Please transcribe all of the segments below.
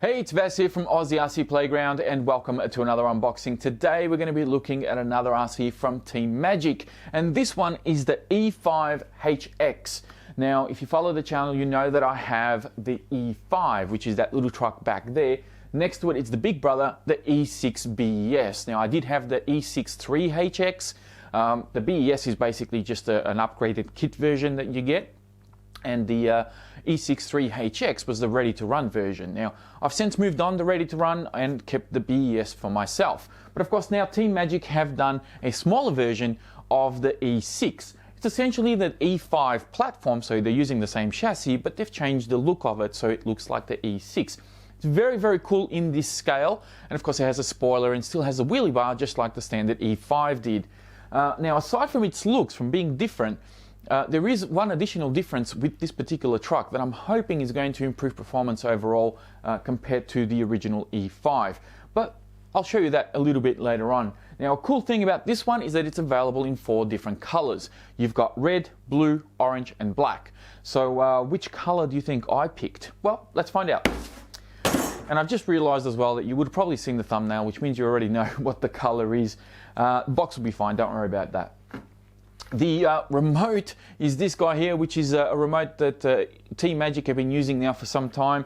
Hey, it's Vas here from Aussie RC Playground and welcome to another unboxing. Today we're going to be looking at another RC from Team Magic, and this one is the E5HX. Now, if you follow the channel, you know that I have the E5, which is that little truck back there. Next to it, it's the big brother, the E6 BES. Now, I did have the E6 3HX. The BES is basically just an upgraded kit version that you get. And the E6 3HX was the ready-to-run version. Now, I've since moved on to ready-to-run and kept the BES for myself. But of course, now Team Magic have done a smaller version of the E6. It's essentially the E5 platform, so they're using the same chassis, but they've changed the look of it so it looks like the E6. It's very, very cool in this scale. And of course, it has a spoiler and still has a wheelie bar, just like the standard E5 did. Now, aside from its looks, from being different, there is one additional difference with this particular truck that I'm hoping is going to improve performance overall compared to the original E5. But I'll show you that a little bit later on. Now, a cool thing about this one is that it's available in 4 different colors. You've got red, blue, orange, and black. So which color do you think I picked? Well, let's find out. And I've just realized as well that you would have probably seen the thumbnail, which means you already know what the color is. The box will be fine, don't worry about that. The remote is this guy here, which is a remote that Team Magic have been using now for some time.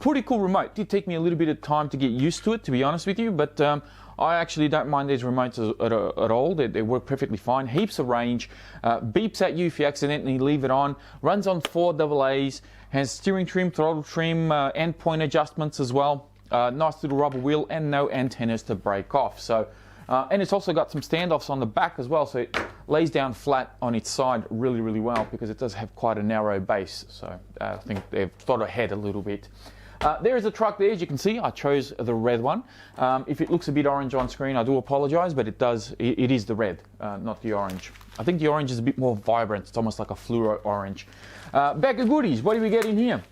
Pretty cool remote. Did take me a little bit of time to get used to it, to be honest with you, but I actually don't mind these remotes at all. They work perfectly fine. Heaps of range. Beeps at you if you accidentally leave it on. Runs on 4 AA's. Has steering trim, throttle trim, endpoint adjustments as well. Nice little rubber wheel and no antennas to break off. So. And it's also got some standoffs on the back as well, so it lays down flat on its side really, really well because it does have quite a narrow base. So I think they've thought ahead a little bit. There is a truck there, as you can see. I chose the red one. If it looks a bit orange on screen, I do apologize, but it is the red, not the orange. I think the orange is a bit more vibrant. It's almost like a fluoro orange. Bag of goodies. What do we get in here?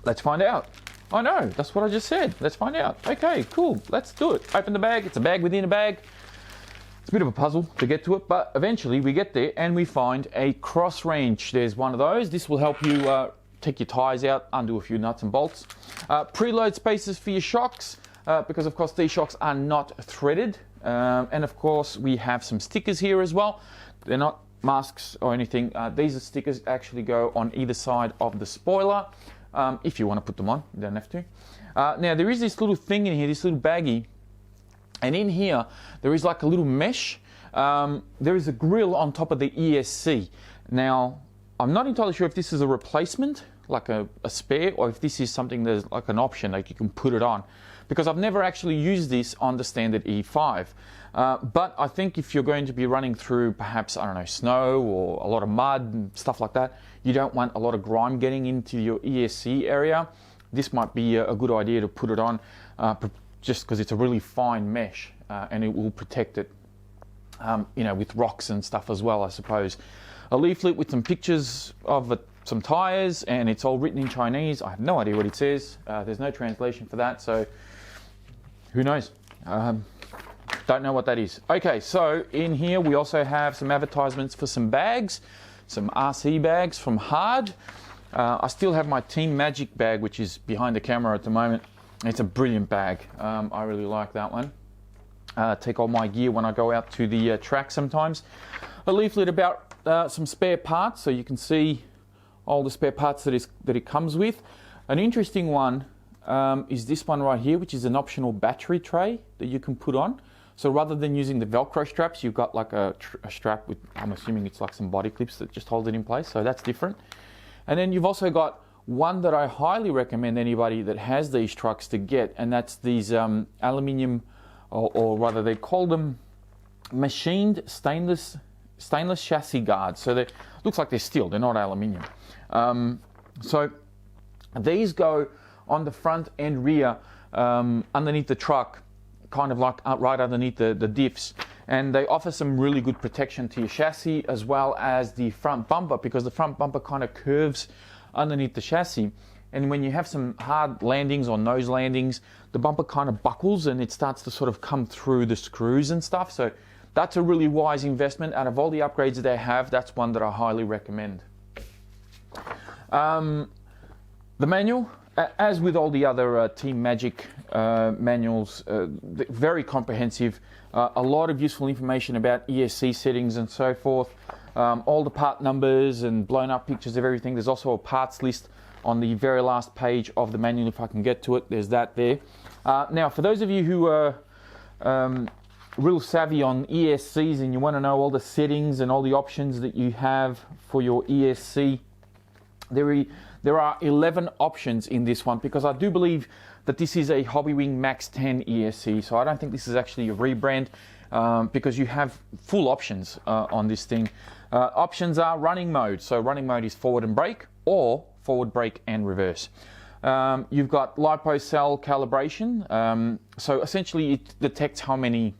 Let's find out. I know, that's what I just said. Let's find out. Okay, cool. Let's do it. Open the bag. It's a bag within a bag. It's a bit of a puzzle to get to it, but eventually we get there and we find a cross wrench. There's one of those. This will help you take your tires out, undo a few nuts and bolts. Preload spaces for your shocks, because of course these shocks are not threaded. And of course we have some stickers here as well. They're not masks or anything. These are stickers actually go on either side of the spoiler. If you want to put them on, you don't have to. Now there is this little thing in here, this little baggie, and in here there is like a little mesh. There is a grill on top of the ESC. Now I'm not entirely sure if this is a replacement, like a spare, or if this is something that's like an option, like you can put it on, because I've never actually used this on the standard E5. But I think if you're going to be running through perhaps, I don't know, snow or a lot of mud and stuff like that, you don't want a lot of grime getting into your ESC area. This might be a good idea to put it on just because it's a really fine mesh and it will protect it, you know, with rocks and stuff as well, I suppose. A leaflet with some pictures of some tires, and it's all written in Chinese. I have no idea what it says. There's no translation for that, so who knows? Don't know what that is. Okay, so in here we also have some advertisements for some bags, some RC bags from Hard. I still have my Team Magic bag, which is behind the camera at the moment. It's a brilliant bag. I really like that one. Take all my gear when I go out to the track sometimes. A leaflet about some spare parts, so you can see all the spare parts that it comes with. An interesting one is this one right here, which is an optional battery tray that you can put on. So rather than using the Velcro straps, you've got like a strap with, I'm assuming it's like some body clips that just hold it in place. So that's different. And then you've also got one that I highly recommend anybody that has these trucks to get, and that's these aluminium, or rather they call them machined stainless chassis guards. So they looks like they're steel, they're not aluminium. So these go on the front and rear underneath the truck, kind of like right underneath the diffs, and they offer some really good protection to your chassis as well as the front bumper, because the front bumper kind of curves underneath the chassis, and when you have some hard landings or nose landings, the bumper kind of buckles and it starts to sort of come through the screws and stuff. So that's a really wise investment. Out of all the upgrades that they have, that's one that I highly recommend. The manual, as with all the other Team Magic manuals, very comprehensive, a lot of useful information about ESC settings and so forth, all the part numbers and blown up pictures of everything. There's also a parts list on the very last page of the manual, if I can get to it. There's that there. Now, for those of you who are real savvy on ESCs and you want to know all the settings and all the options that you have for your ESC, there are 11 options in this one, because I do believe that this is a Hobbywing Max 10 ESC, so I don't think this is actually a rebrand, because you have full options on this thing. Options are running mode, so running mode is forward and brake, or forward brake and reverse. You've got LiPo cell calibration, so essentially it detects how many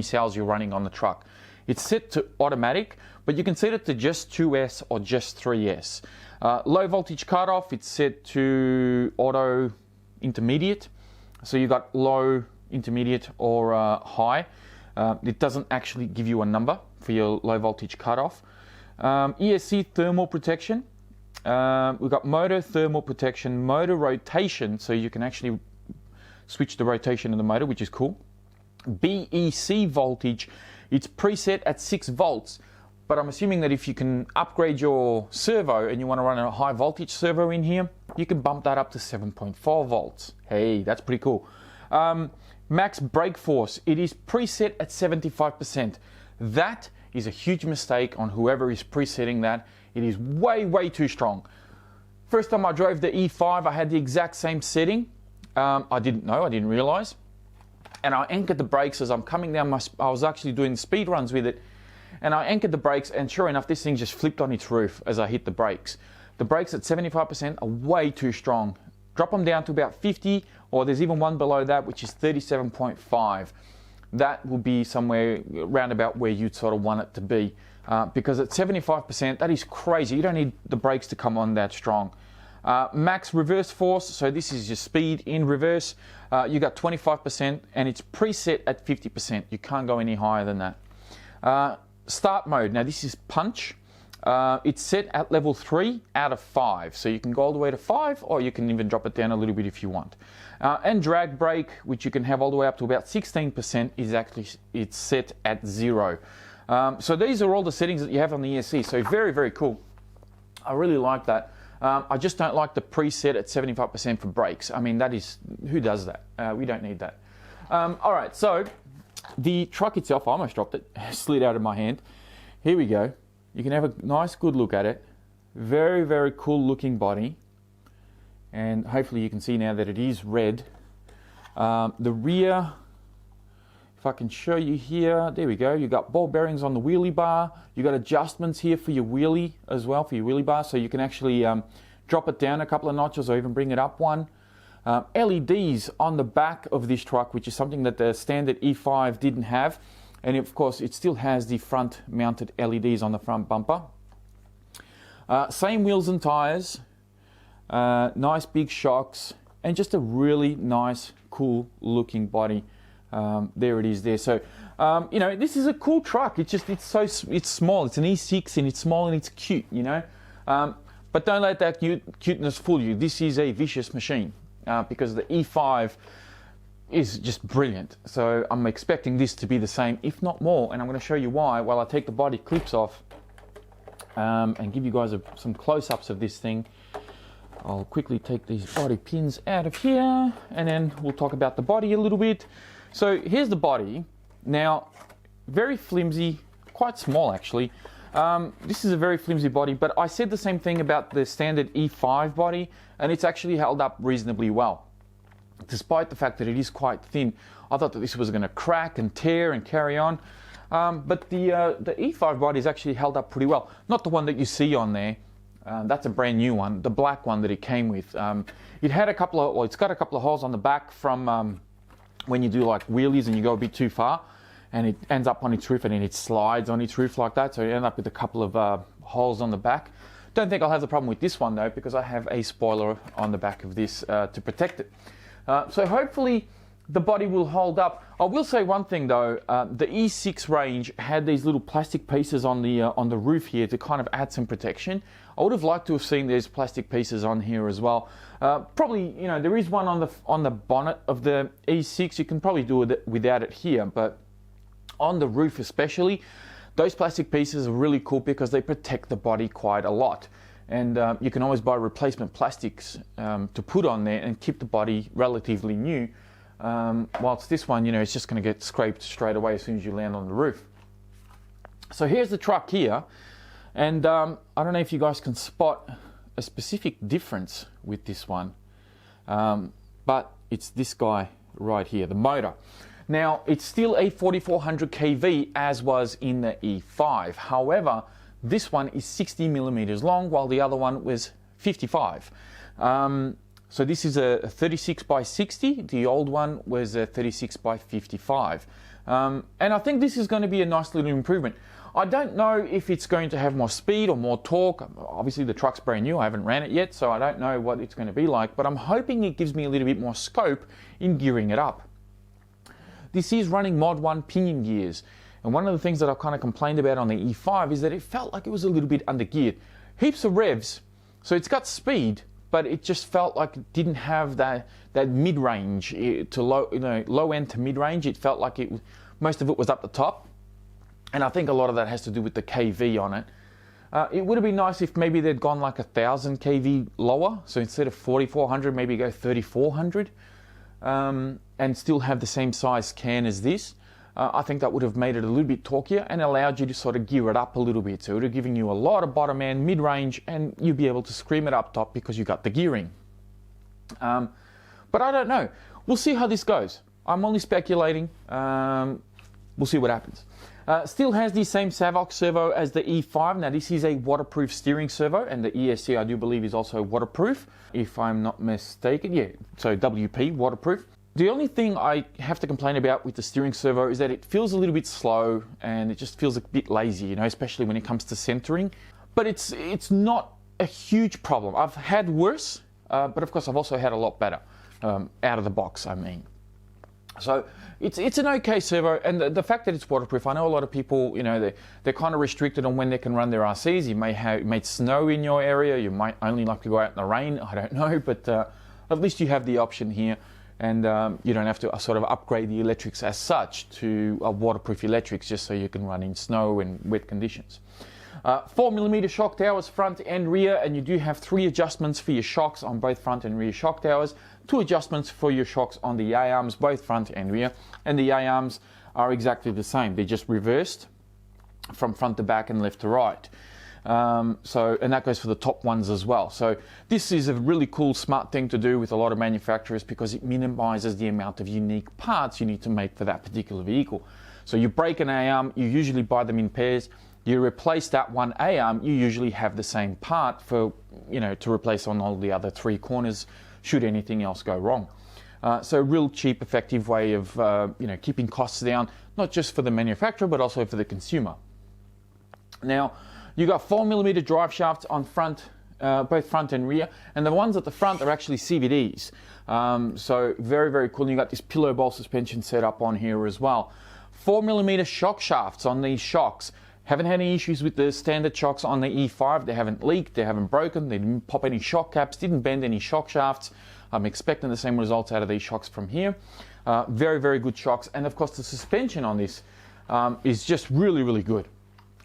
cells you're running on the truck. It's set to automatic, but you can set it to just 2S or just 3S. Low voltage cutoff, it's set to auto intermediate, so you've got low, intermediate, or high. It doesn't actually give you a number for your low voltage cutoff. ESC thermal protection. We've got motor thermal protection, motor rotation, so you can actually switch the rotation of the motor, which is cool. BEC voltage, it's preset at 6 volts, but I'm assuming that if you can upgrade your servo and you want to run a high voltage servo in here, you can bump that up to 7.4 volts. Hey, that's pretty cool. Max brake force, it is preset at 75%. That is a huge mistake on whoever is presetting that. It is way too strong. First time I drove the E5, I had the exact same setting. I didn't realize. And I anchored the brakes as I'm coming down I was actually doing speed runs with it. And I anchored the brakes, and sure enough, this thing just flipped on its roof as I hit the brakes. The brakes at 75% are way too strong. Drop them down to about 50, or there's even one below that, which is 37.5. That will be somewhere round about where you'd sort of want it to be. Because at 75%, that is crazy. You don't need the brakes to come on that strong. Max reverse force, so this is your speed in reverse. You got 25%, and it's preset at 50%. You can't go any higher than that. Start mode, now this is punch. It's set at level 3 out of 5, so you can go all the way to 5, or you can even drop it down a little bit if you want. And drag brake, which you can have all the way up to about 16%, it's set at 0. So these are all the settings that you have on the ESC, so very cool. I really like that. I just don't like the preset at 75% for brakes. I mean, who does that? We don't need that. Alright, so the truck itself, I almost dropped it, slid out of my hand. Here we go. You can have a nice good look at it. Very cool looking body. And hopefully you can see now that it is red. The rear, if I can show you here, there we go. You've got ball bearings on the wheelie bar. You've got adjustments here for your wheelie as well, for your wheelie bar, so you can actually drop it down a couple of notches or even bring it up one. LEDs on the back of this truck, which is something that the standard E5 didn't have. And of course, it still has the front mounted LEDs on the front bumper. Same wheels and tires, nice big shocks, and just a really nice, cool looking body. There it is there. So, you know, this is a cool truck. It's small. It's an E6 and it's small and it's cute, you know. But don't let that cuteness fool you. This is a vicious machine because the E5 is just brilliant. So I'm expecting this to be the same, if not more. And I'm going to show you why while I take the body clips off and give you guys some close-ups of this thing. I'll quickly take these body pins out of here and then we'll talk about the body a little bit. So here's the body. Now, very flimsy, quite small actually. This is a very flimsy body, but I said the same thing about the standard E5 body, and it's actually held up reasonably well. Despite the fact that it is quite thin, I thought that this was going to crack and tear and carry on. But the E5 body is actually held up pretty well. Not the one that you see on there. That's a brand new one, the black one that it came with. It had it's got a couple of holes on the back from when you do like wheelies and you go a bit too far, and it ends up on its roof and then it slides on its roof like that. So you end up with a couple of holes on the back. Don't think I'll have the problem with this one though, because I have a spoiler on the back of this to protect it. So hopefully the body will hold up. I will say one thing though, the E6 range had these little plastic pieces on the roof here to kind of add some protection. I would have liked to have seen these plastic pieces on here as well. Probably, you know, there is one on the bonnet of the E6. You can probably do it without it here, but on the roof especially, those plastic pieces are really cool because they protect the body quite a lot. And you can always buy replacement plastics to put on there and keep the body relatively new. Whilst this one, you know, it's just going to get scraped straight away as soon as you land on the roof. So here's the truck here, and I don't know if you guys can spot a specific difference with this one, but it's this guy right here, the motor. Now, it's still a 4400 kV as was in the E5. However, this one is 60 millimeters long, while the other one was 55. So this is a 36 by 60. The old one was a 36 by 55. And I think this is going to be a nice little improvement. I don't know if it's going to have more speed or more torque. Obviously the truck's brand new, I haven't ran it yet, so I don't know what it's going to be like, but I'm hoping it gives me a little bit more scope in gearing it up. This is running Mod 1 pinion gears, and one of the things that I've kind of complained about on the E5 is that it felt like it was a little bit undergeared. Heaps of revs, so it's got speed, but it just felt like it didn't have that mid-range to low, you know, low end to mid-range. It felt like most of it was up the top, and I think a lot of that has to do with the kV on it. It would have been nice if maybe they'd gone like 1000 kV lower, so instead of 4400, maybe go 3400, and still have the same size can as this. I think that would have made it a little bit torquier and allowed you to sort of gear it up a little bit. So it would have given you a lot of bottom end, mid-range, and you'd be able to scream it up top because you got the gearing. But I don't know. We'll see how this goes. I'm only speculating. We'll see what happens. Still has the same Savox servo as the E5. Now this is a waterproof steering servo, and the ESC I do believe is also waterproof, if I'm not mistaken. Yeah, so WP, waterproof. The only thing I have to complain about with the steering servo is that it feels a little bit slow and it just feels a bit lazy, you know, especially when it comes to centering. But it's not a huge problem. I've had worse, but of course I've also had a lot better out of the box, I mean. So it's an okay servo, and the fact that it's waterproof, I know a lot of people, you know, they're kind of restricted on when they can run their RCs. You may snow in your area, you might only like to go out in the rain, I don't know, but at least you have the option here. And you don't have to sort of upgrade the electrics as such to waterproof electrics just so you can run in snow and wet conditions. 4mm shock towers front and rear, and you do have 3 adjustments for your shocks on both front and rear shock towers, 2 adjustments for your shocks on the A-arms, both front and rear, and the A-arms are exactly the same. They're just reversed from front to back and left to right. And that goes for the top ones as well. So this is a really cool, smart thing to do with a lot of manufacturers because it minimizes the amount of unique parts you need to make for that particular vehicle. So you break an A-arm, you usually buy them in pairs. You replace that one A-arm, you usually have the same part for, you know, to replace on all the other 3 corners should anything else go wrong. So a real cheap, effective way of, you know, keeping costs down, not just for the manufacturer, but also for the consumer. Now, you got 4mm drive shafts on front, both front and rear, and the ones at the front are actually CVDs. So very, very cool. You got this pillow bowl suspension set up on here as well. 4mm shock shafts on these shocks. Haven't had any issues with the standard shocks on the E5. They haven't leaked, they haven't broken, they didn't pop any shock caps, didn't bend any shock shafts. I'm expecting the same results out of these shocks from here. Very, very good shocks. And of course the suspension on this is just really, really good.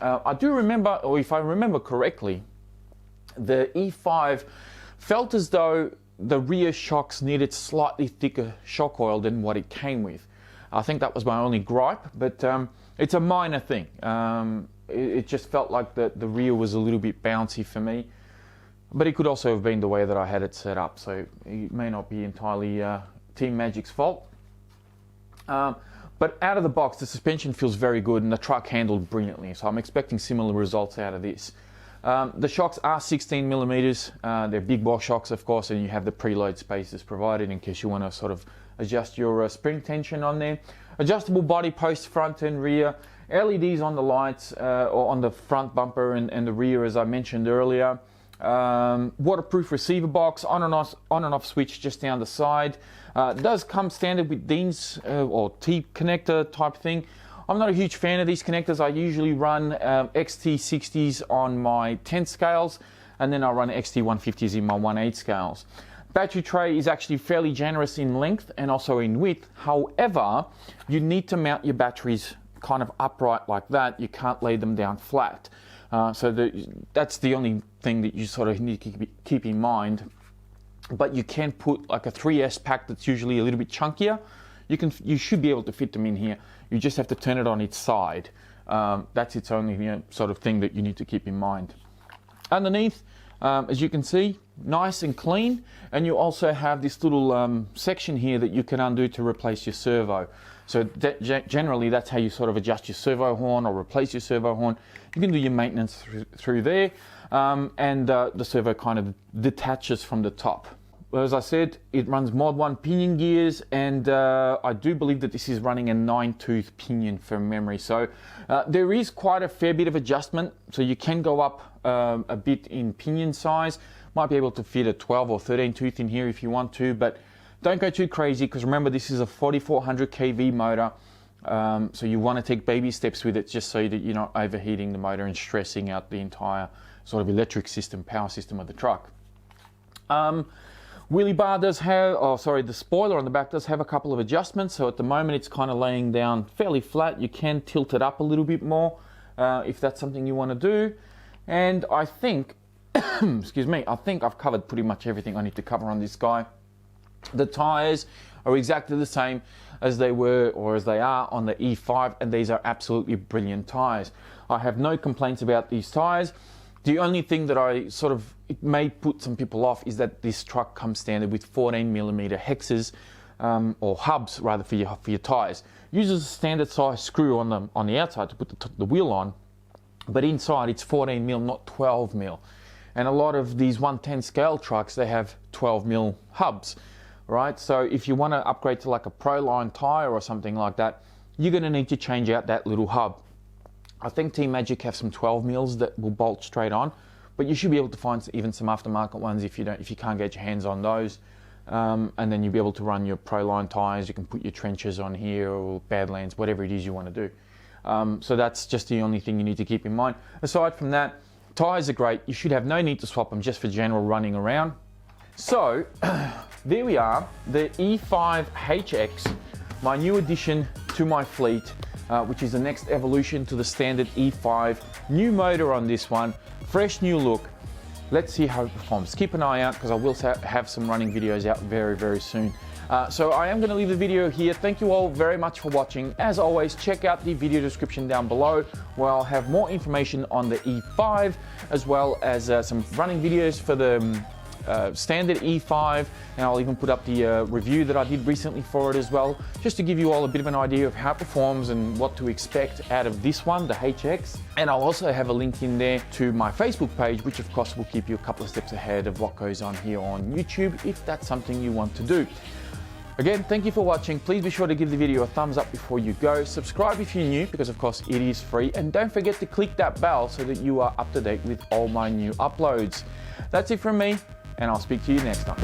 I do remember, or if I remember correctly, the E5 felt as though the rear shocks needed slightly thicker shock oil than what it came with. I think that was my only gripe, but it's a minor thing. It just felt like the rear was a little bit bouncy for me, but it could also have been the way that I had it set up, so it may not be entirely Team Magic's fault. But out of the box, the suspension feels very good and the truck handled brilliantly, so I'm expecting similar results out of this. The shocks are 16mm, they're big bore shocks of course, and you have the preload spaces provided in case you want to sort of adjust your spring tension on there. Adjustable body posts front and rear, LEDs on the lights or on the front bumper and the rear as I mentioned earlier. Waterproof receiver box, on and off switch just down the side. It does come standard with Dean's or T connector type thing. I'm not a huge fan of these connectors. I usually run XT60s on my 10 scales, and then I run XT150s in my 1/8 scales. Battery tray is actually fairly generous in length and also in width. However, you need to mount your batteries kind of upright like that. You can't lay them down flat. That's the only thing that you sort of need to keep in mind. But you can put like a 3S pack that's usually a little bit chunkier. You should be able to fit them in here. You just have to turn it on its side. That's its only sort of thing that you need to keep in mind. Underneath, as you can see, nice and clean, and you also have this little section here that you can undo to replace your servo. So generally that's how you sort of adjust your servo horn or replace your servo horn. You can do your maintenance through there, and the servo kind of detaches from the top. Well, as I said, it runs Mod 1 pinion gears, and I do believe that this is running a 9-tooth pinion from memory. So there is quite a fair bit of adjustment, so you can go up a bit in pinion size. Might be able to fit a 12 or 13 tooth in here if you want to, but don't go too crazy, because remember, this is a 4400 kV motor, so you want to take baby steps with it just so that you're not overheating the motor and stressing out the entire sort of electric system, power system of the truck. Wheelie bar does have, the spoiler on the back does have a couple of adjustments. So at the moment it's kind of laying down fairly flat. You can tilt it up a little bit more if that's something you want to do. And I think, excuse me, I think I've covered pretty much everything I need to cover on this guy. The tires are exactly the same as they were or as they are on the E5, and these are absolutely brilliant tires. I have no complaints about these tires. The only thing that it may put some people off is that this truck comes standard with 14mm hexes, or hubs rather, for your tires. Uses a standard size screw on the outside to put the wheel on, but inside it's 14mm, not 12mm. And a lot of these 110 scale trucks, they have 12mm hubs, right? So if you want to upgrade to like a Pro Line tire or something like that, you're going to need to change out that little hub. I think Team Magic have some 12mm that will bolt straight on, but you should be able to find even some aftermarket ones if you can't get your hands on those. And then you'll be able to run your Pro Line tires. You can put your trenches on here or Badlands, whatever it is you want to do. So that's just the only thing you need to keep in mind. Aside from that, tires are great. You should have no need to swap them just for general running around. So there we are, the E5 HX, my new addition to my fleet, which is the next evolution to the standard E5. New motor on this one, fresh new look. Let's see how it performs. Keep an eye out, because I will have some running videos out very, very soon. So I am going to leave the video here. Thank you all very much for watching. As always, check out the video description down below, where I'll have more information on the E5, as well as some running videos for the standard E5, and I'll even put up the review that I did recently for it as well, just to give you all a bit of an idea of how it performs and what to expect out of this one, the HX. And I'll also have a link in there to my Facebook page, which of course will keep you a couple of steps ahead of what goes on here on YouTube, if that's something you want to do. Again, thank you for watching. Please be sure to give the video a thumbs up before you go. Subscribe if you're new, because of course it is free. And don't forget to click that bell so that you are up to date with all my new uploads. That's it from me, and I'll speak to you next time.